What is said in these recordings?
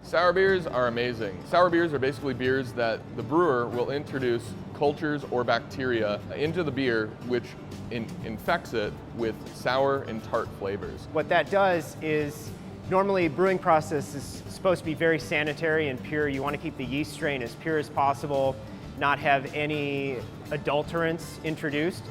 Sour beers are amazing. Sour beers are basically beers that the brewer will introduce cultures or bacteria into the beer, which infects it with sour and tart flavors. What that does is, normally brewing process is supposed to be very sanitary and pure. You want to keep the yeast strain as pure as possible, not have any adulterants introduced.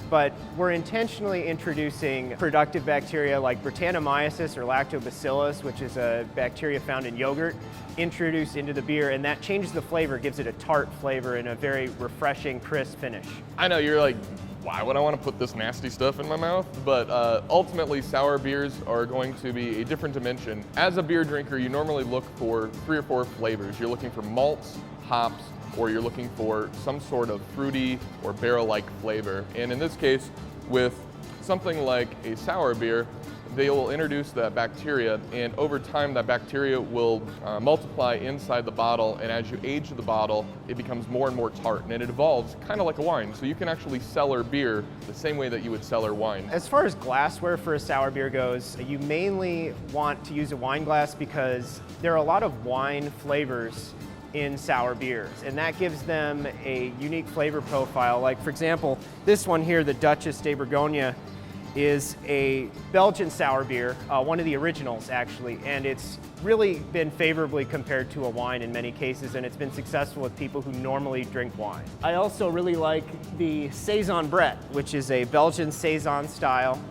But we're intentionally introducing productive bacteria like Brettanomyces or Lactobacillus, which is a bacteria found in yogurt, introduced into the beer, and that changes the flavor, gives it a tart flavor and a very refreshing, crisp finish. I know you're like, why would I want to put this nasty stuff in my mouth? But ultimately, sour beers are going to be a different dimension. As a beer drinker, you normally look for 3 or 4 flavors. You're looking for malts, hops, or you're looking for some sort of fruity or barrel-like flavor. And in this case, with something like a sour beer, they will introduce that bacteria, and over time that bacteria will multiply inside the bottle, and as you age the bottle, it becomes more and more tart, and it evolves kind of like a wine. So you can actually cellar beer the same way that you would cellar wine. As far as glassware for a sour beer goes, you mainly want to use a wine glass because there are a lot of wine flavors in sour beers, and that gives them a unique flavor profile. Like, for example, this one here, the Duchess de Bourgogne, is a Belgian sour beer, one of the originals actually, and it's really been favorably compared to a wine in many cases, and it's been successful with people who normally drink wine. I also really like the Saison Brett, which is a Belgian Saison style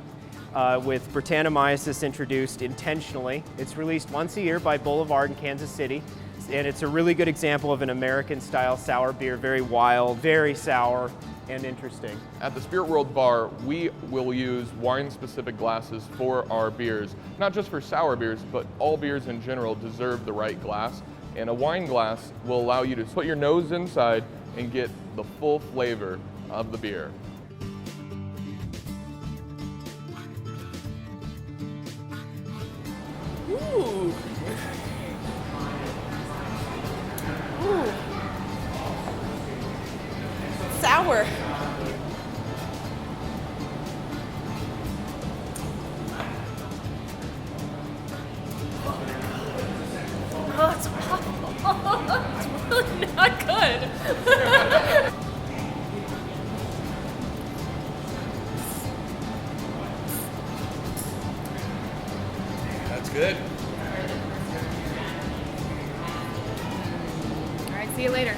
with Brettanomyces introduced intentionally. It's released once a year by Boulevard in Kansas City, and it's a really good example of an American-style sour beer, very wild, very sour, and interesting. At the Spirit World Bar, we will use wine-specific glasses for our beers. Not just for sour beers, but all beers in general deserve the right glass. And a wine glass will allow you to put your nose inside and get the full flavor of the beer. Ooh. Ooh. Sour. Oh, it's awful. It's really not good. That's good. All right, see you later.